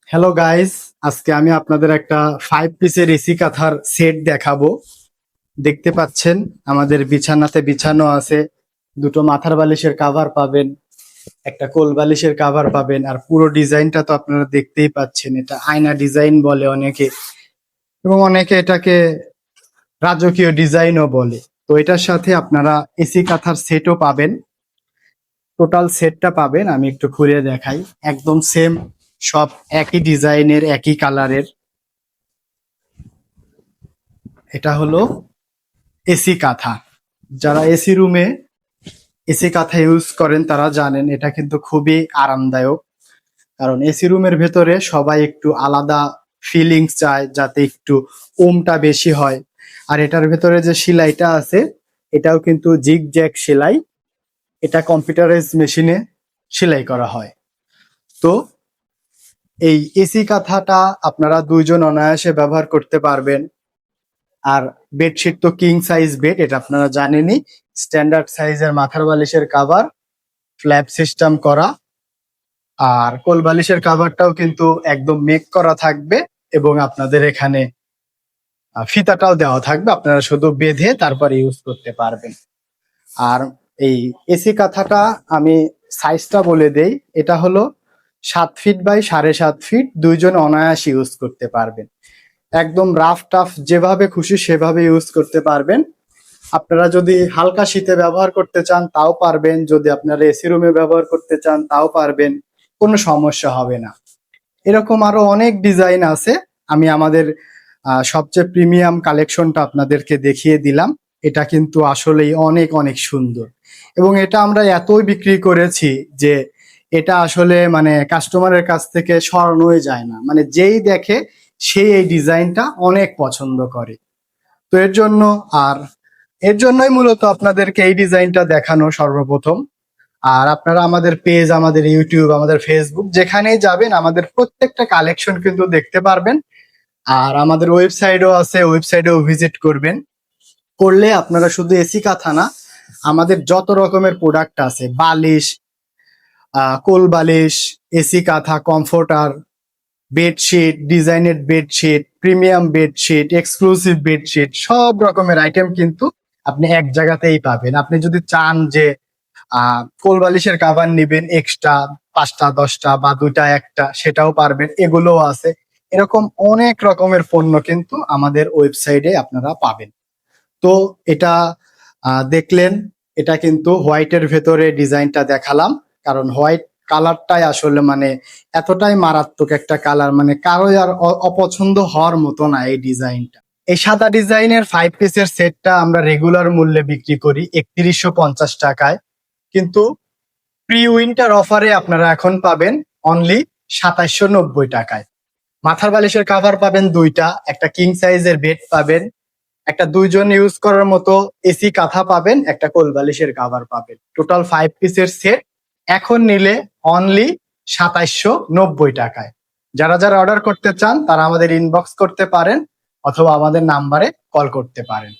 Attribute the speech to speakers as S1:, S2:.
S1: Hello guys, আজকে আমি আপনাদের একটা 5 পিসের এসি কাঁথার সেট দেখাবো। দেখতে পাচ্ছেন আমাদের বিছানাতে বিছানো আছে। দুটো মাথার বালিশের কাভার পাবেন, একটা কোল বালিশের কাভার পাবেন। আর পুরো ডিজাইনটা তো আপনারা দেখতেই পাচ্ছেন, এটা আয়না ডিজাইন বলে অনেকে, এবং অনেকে এটাকে রাজকীয় ডিজাইনও বলে। তো এটার সাথে আপনারা এসি কাঁথার সেটও পাবেন। টোটাল সেটটা পাবেন, আমি একটু খুলে দেখাই। একদম সেম, সব একই ডিজাইনের, একই কালারের। এটা হলো এসি কাঁথা। যারা এসি রুমে এসি কাঁথা ইউজ করেন তারা জানেন এটা কিন্তু খুবই আরামদায়ক। কারণ এসি রুমের ভেতরে সবাই একটু আলাদা ফিলিংস চায়, যাতে একটু ওমটা বেশি হয়। আর এটার ভেতরে যে সেলাইটা আছে, এটাও কিন্তু জিগ জ্যাগ সেলাই। এটা কম্পিউটারাইজ মেশিনে সেলাই করা হয়। তো এই এসি কাঁথাটা আপনারা দুইজন অনায়াসে ব্যবহার করতে পারবেন। আর বেডশিট তো কিং সাইজ বেড, এটা আপনারা জানেনই। স্ট্যান্ডার্ড সাইজের মাথার বালিশের কাভার, ফ্ল্যাপ সিস্টেম করা। আর কোল বালিশের কাভারটাও কিন্তু একদম মেক করা থাকবে, এবং আপনাদের এখানে ফিতাটাও দেওয়া থাকবে, আপনারা শুধু বেঁধে তারপরে ইউজ করতে পারবেন। আর এই এসি কাঁথাটা আমি সাইজটা বলে দেই, এটা হলো 7 ফিট বাই 7.5 ফিট, দুইজন অনায়াস ইউজ করতে পারবেন। একদম রাফ টাফ যেভাবে খুশি সেভাবে ইউজ করতে পারবেন। আপনারা যদি হালকা শীতে ব্যবহার করতে চান তাও পারবেন, যদি আপনারা এসি রুমে ব্যবহার করতে চান তাও পারবেন, কোনো সমস্যা হবে না। এরকম আরো অনেক ডিজাইন আছে। আমি আমাদের সবচেয়ে প্রিমিয়াম কালেকশনটা আপনাদেরকে দেখিয়ে দিলাম। এটা কিন্তু আসলেই অনেক অনেক সুন্দর, এবং এটা আমরা এতই বিক্রি করেছি যে এটা আসলে মানে কাস্টমারের কাছ থেকে সরানোই যায় না। মানে যেই দেখে সেই এই ডিজাইনটা অনেক পছন্দ করে। তো এর জন্যই মূলত আপনাদেরকে এই ডিজাইনটা দেখানো সর্বপ্রথম। আর আপনারা আমাদের পেজ, আমাদের ইউটিউব, আমাদের ফেসবুক যেখানেই যাবেন আমাদের প্রত্যেকটা কালেকশন কিন্তু দেখতে পারবেন। আর আমাদের ওয়েবসাইটও আছে, ওয়েবসাইটেও ভিজিট করবেন। করলে আপনারা শুধু এসি কাঁথা না, আমাদের যত রকমের প্রোডাক্ট আছে, বালিশ, কোল বালিশ, এসি কাঁথা, কমফোর্টার, বেডশিট, ডিজাইনের bedsheet, premium bedsheet, exclusive bedsheet, সব রকমের আইটেম কিন্তু আপনি এক জায়গাতেই পাবেন। আপনি যদি চান যে কোল বালিশের কাভার নিবেন এক্সট্রা 5টা 10টা বা 2টা 1টা, সেটাও পারবেন, এগুলোও আছে। এরকম অনেক রকমের পণ্য কিন্তু আমাদের ওয়েবসাইটে আপনারা পাবেন। তো এটা দেখলেন, এটা কিন্তু হোয়াইটের ভেতরে ডিজাইনটা দেখালাম। কারণ হোয়াইট কালারটাই আসলে মানে এতটাই মারাত্মক একটা কালার, মানে কারোই আর অপছন্দ হওয়ার মতো না এই ডিজাইনটা। এই সাদা ডিজাইনের 5 পিসের সেটটা আমরা রেগুলার মূল্যে বিক্রি করি 3150 টাকায়, কিন্তু প্রি উইন্টার অফারে আপনারা এখন পাবেন অনলি 2790 টাকায়। মাথার বালিশের কাভার পাবেন দুইটা, একটা কিং সাইজের বেড পাবেন, একটা দুইজন ইউজ করার মতো এসি কাঁথা পাবেন, একটা কোল বালিশের কাভার পাবেন। টোটাল 5 পিসের সেট এখন নিলে অনলি 2790 টাকায়। যারা যারা অর্ডার করতে চান তারা আমাদের ইনবক্স করতে পারেন, অথবা আমাদের নাম্বারে কল করতে পারেন।